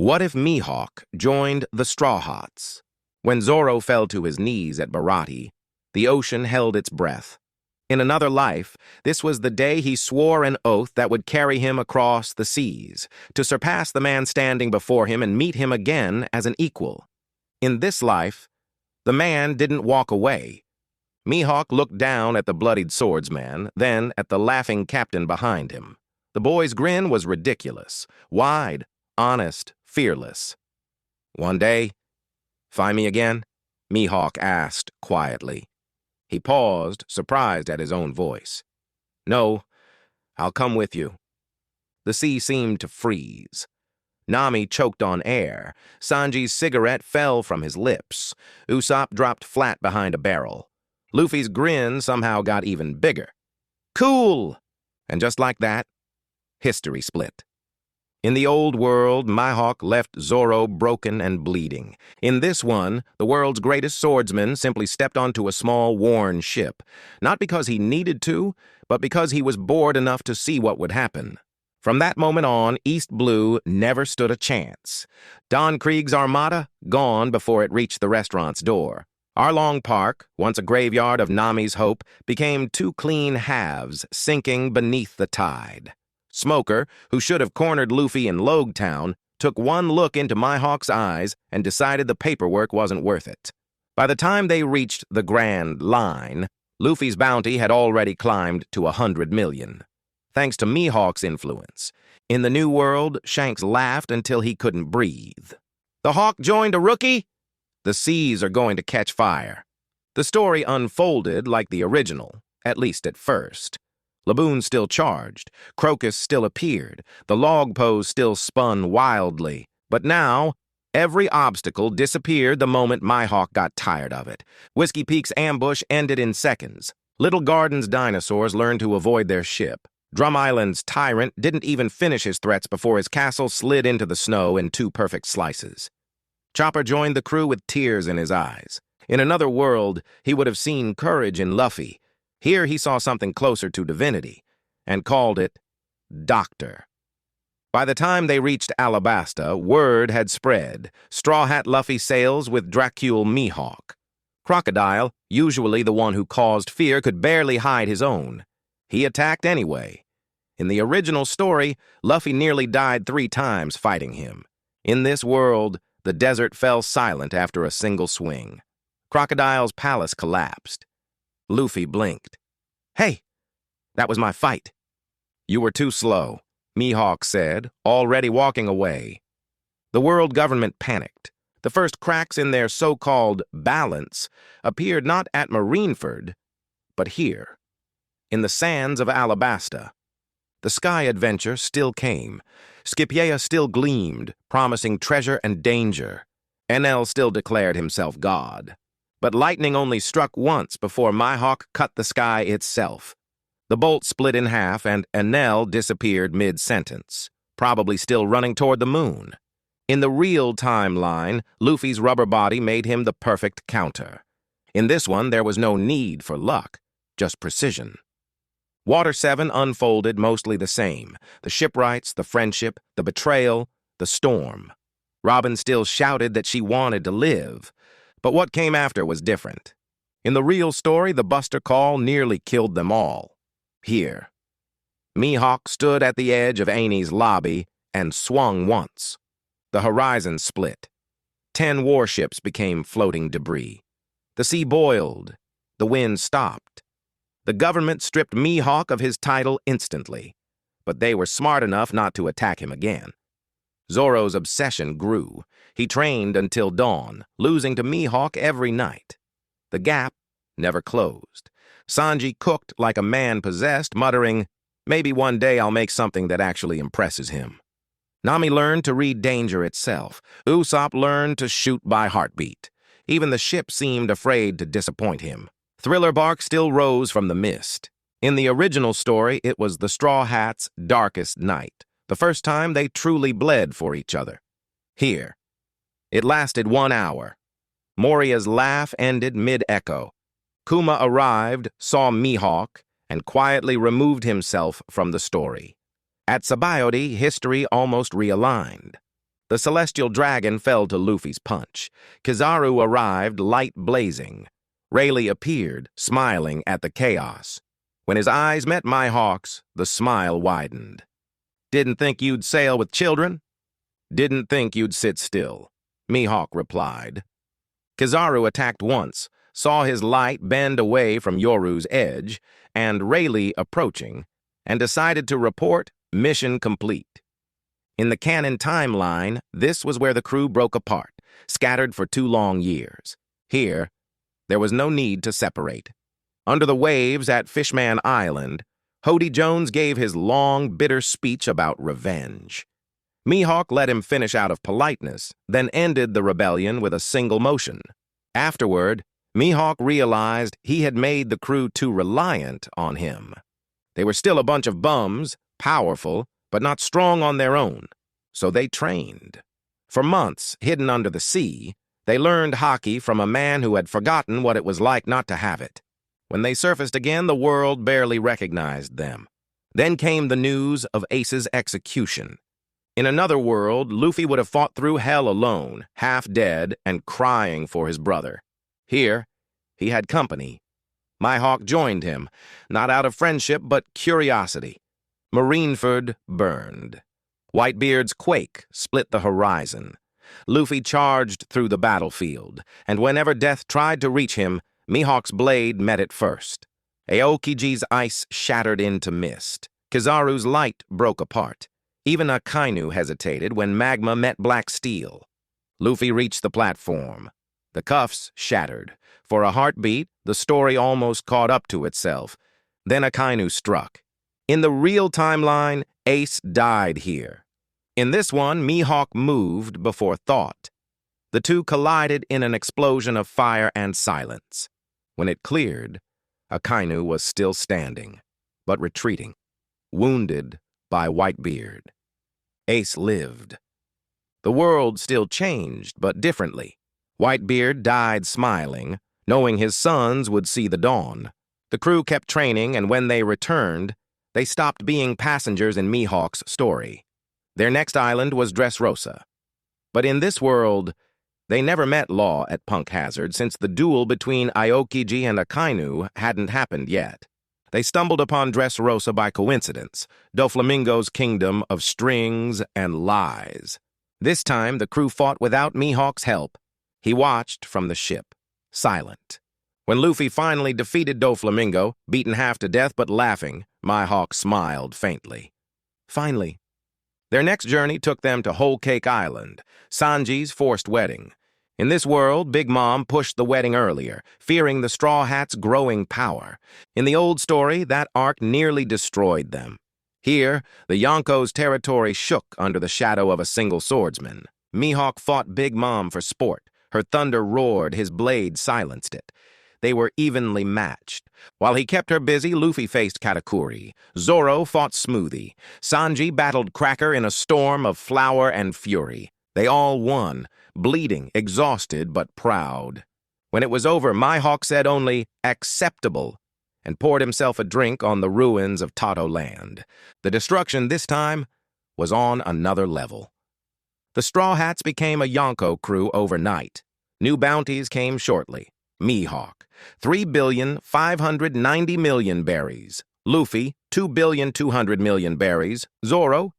What if Mihawk joined the Strawhats? When Zoro fell to his knees at Bharati, the ocean held its breath. In another life, this was the day he swore an oath that would carry him across the seas, to surpass the man standing before him and meet him again as an equal. In this life, the man didn't walk away. Mihawk looked down at the bloodied swordsman, then at the laughing captain behind him. The boy's grin was ridiculous, wide, honest, fearless. "One day, find me again?" Mihawk asked quietly. He paused, surprised at his own voice. "No, I'll come with you." The sea seemed to freeze. Nami choked on air. Sanji's cigarette fell from his lips. Usopp dropped flat behind a barrel. Luffy's grin somehow got even bigger. "Cool!" And just like that, history split. In the old world, Mihawk left Zoro broken and bleeding. In this one, the world's greatest swordsman simply stepped onto a small, worn ship, not because he needed to, but because he was bored enough to see what would happen. From that moment on, East Blue never stood a chance. Don Krieg's armada, gone before it reached the restaurant's door. Arlong Park, once a graveyard of Nami's hope, became two clean halves sinking beneath the tide. Smoker, who should have cornered Luffy in Logtown, took one look into Mihawk's eyes and decided the paperwork wasn't worth it. By the time they reached the Grand Line, Luffy's bounty had already climbed to 100 million. Thanks to Mihawk's influence. In the New World, Shanks laughed until he couldn't breathe. "The Hawk joined a rookie? The seas are going to catch fire." The story unfolded like the original, at least at first. Laboon still charged, Crocus still appeared, the log pose still spun wildly. But now, every obstacle disappeared the moment Mihawk got tired of it. Whiskey Peak's ambush ended in seconds. Little Garden's dinosaurs learned to avoid their ship. Drum Island's tyrant didn't even finish his threats before his castle slid into the snow in two perfect slices. Chopper joined the crew with tears in his eyes. In another world, he would have seen courage in Luffy. Here he saw something closer to divinity, and called it Doctor. By the time they reached Alabasta, word had spread. Straw Hat Luffy sails with Dracule Mihawk. Crocodile, usually the one who caused fear, could barely hide his own. He attacked anyway. In the original story, Luffy nearly died 3 times fighting him. In this world, the desert fell silent after a single swing. Crocodile's palace collapsed. Luffy blinked. "Hey, that was my fight." "You were too slow," Mihawk said, already walking away. The world government panicked. The first cracks in their so-called balance appeared not at Marineford, but here, in the sands of Alabasta. The sky adventure still came. Scipio still gleamed, promising treasure and danger. Enel still declared himself God. But lightning only struck once before Mihawk cut the sky itself. The bolt split in half and Enel disappeared mid-sentence, probably still running toward the moon. In the real timeline, Luffy's rubber body made him the perfect counter. In this one, there was no need for luck, just precision. Water 7 unfolded mostly the same. The shipwrights, the friendship, the betrayal, the storm. Robin still shouted that she wanted to live. But what came after was different. In the real story, the Buster Call nearly killed them all. Here, Mihawk stood at the edge of Amy's lobby and swung once. The horizon split. 10 warships became floating debris. The sea boiled. The wind stopped. The government stripped Mihawk of his title instantly, but they were smart enough not to attack him again. Zoro's obsession grew. He trained until dawn, losing to Mihawk every night. The gap never closed. Sanji cooked like a man possessed, muttering, "Maybe one day I'll make something that actually impresses him." Nami learned to read danger itself. Usopp learned to shoot by heartbeat. Even the ship seemed afraid to disappoint him. Thriller bark still rose from the mist. In the original story, it was the Straw Hats' darkest night, the first time they truly bled for each other. Here, it lasted 1 hour. Moria's laugh ended mid-echo. Kuma arrived, saw Mihawk, and quietly removed himself from the story. At Sabaody, history almost realigned. The celestial dragon fell to Luffy's punch. Kizaru arrived, light blazing. Rayleigh appeared, smiling at the chaos. When his eyes met Mihawk's, the smile widened. "Didn't think you'd sail with children?" "Didn't think you'd sit still," Mihawk replied. Kizaru attacked once, saw his light bend away from Yoru's edge, and Rayleigh approaching, and decided to report mission complete. In the canon timeline, this was where the crew broke apart, scattered for 2 long years. Here, there was no need to separate. Under the waves at Fishman Island, Hody Jones gave his long, bitter speech about revenge. Mihawk let him finish out of politeness, then ended the rebellion with a single motion. Afterward, Mihawk realized he had made the crew too reliant on him. They were still a bunch of bums, powerful, but not strong on their own, so they trained. For months, hidden under the sea, they learned hockey from a man who had forgotten what it was like not to have it. When they surfaced again, the world barely recognized them. Then came the news of Ace's execution. In another world, Luffy would have fought through hell alone, half dead and crying for his brother. Here, he had company. Mihawk joined him, not out of friendship but curiosity. Marineford burned. Whitebeard's quake split the horizon. Luffy charged through the battlefield, and whenever death tried to reach him, Mihawk's blade met it first. Aokiji's ice shattered into mist. Kizaru's light broke apart. Even Akainu hesitated when magma met black steel. Luffy reached the platform. The cuffs shattered. For a heartbeat, the story almost caught up to itself. Then Akainu struck. In the real timeline, Ace died here. In this one, Mihawk moved before thought. The two collided in an explosion of fire and silence. When it cleared, Akainu was still standing, but retreating, wounded by Whitebeard. Ace lived. The world still changed, but differently. Whitebeard died smiling, knowing his sons would see the dawn. The crew kept training, and when they returned, they stopped being passengers in Mihawk's story. Their next island was Dressrosa. But in this world, they never met Law at Punk Hazard since the duel between Aokiji and Akainu hadn't happened yet. They stumbled upon Dressrosa by coincidence, Doflamingo's kingdom of strings and lies. This time, the crew fought without Mihawk's help. He watched from the ship, silent. When Luffy finally defeated Doflamingo, beaten half to death but laughing, Mihawk smiled faintly. Finally. Their next journey took them to Whole Cake Island, Sanji's forced wedding. In this world, Big Mom pushed the wedding earlier, fearing the Straw Hats' growing power. In the old story, that arc nearly destroyed them. Here, the Yonko's territory shook under the shadow of a single swordsman. Mihawk fought Big Mom for sport. Her thunder roared, his blade silenced it. They were evenly matched. While he kept her busy, Luffy faced Katakuri. Zoro fought Smoothie. Sanji battled Cracker in a storm of flour and fury. They all won, bleeding, exhausted, but proud. When it was over, Mihawk said only, "acceptable," and poured himself a drink on the ruins of Tato Land. The destruction this time was on another level. The Straw Hats became a Yonko crew overnight. New bounties came shortly. Mihawk, 3,590,000,000 berries. Luffy, 2,200,000,000 berries. Zoro,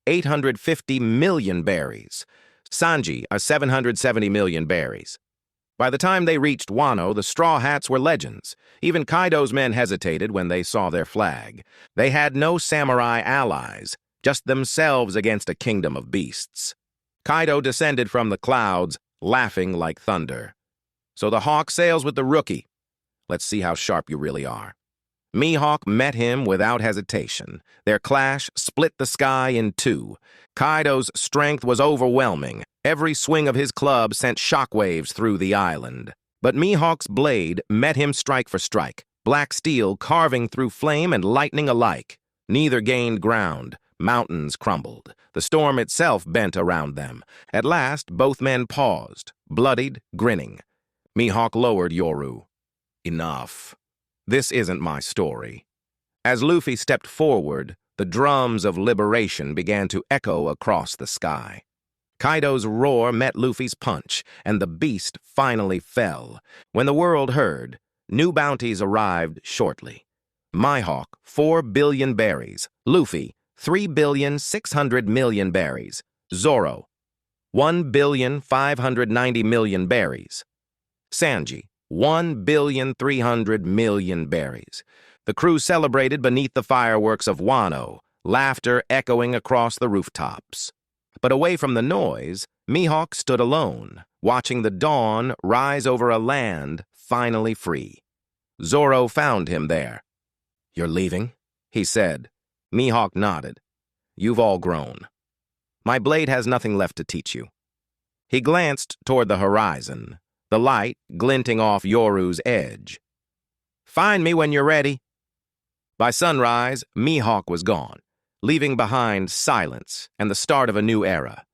850 million berries. Sanji, 770 million berries. By the time they reached Wano, the Straw Hats were legends. Even Kaido's men hesitated when they saw their flag. They had no samurai allies, just themselves against a kingdom of beasts. Kaido descended from the clouds, laughing like thunder. "So the hawk sails with the rookie. Let's see how sharp you really are." Mihawk met him without hesitation. Their clash split the sky in two. Kaido's strength was overwhelming. Every swing of his club sent shockwaves through the island. But Mihawk's blade met him strike for strike, black steel carving through flame and lightning alike. Neither gained ground. Mountains crumbled. The storm itself bent around them. At last, both men paused, bloodied, grinning. Mihawk lowered Yoru. "Enough. This isn't my story." As Luffy stepped forward, the drums of liberation began to echo across the sky. Kaido's roar met Luffy's punch, and the beast finally fell. When the world heard, new bounties arrived shortly. Mihawk, 4 billion berries. Luffy, 3,600,000,000 berries. Zoro, 1,590,000,000 berries. Sanji, 1,300,000,000 berries. The crew celebrated beneath the fireworks of Wano, laughter echoing across the rooftops. But away from the noise, Mihawk stood alone, watching the dawn rise over a land finally free. Zoro found him there. "You're leaving?" he said. Mihawk nodded. "You've all grown. My blade has nothing left to teach you." He glanced toward the horizon, the light glinting off Yoru's edge. "Find me when you're ready." By sunrise, Mihawk was gone, leaving behind silence and the start of a new era.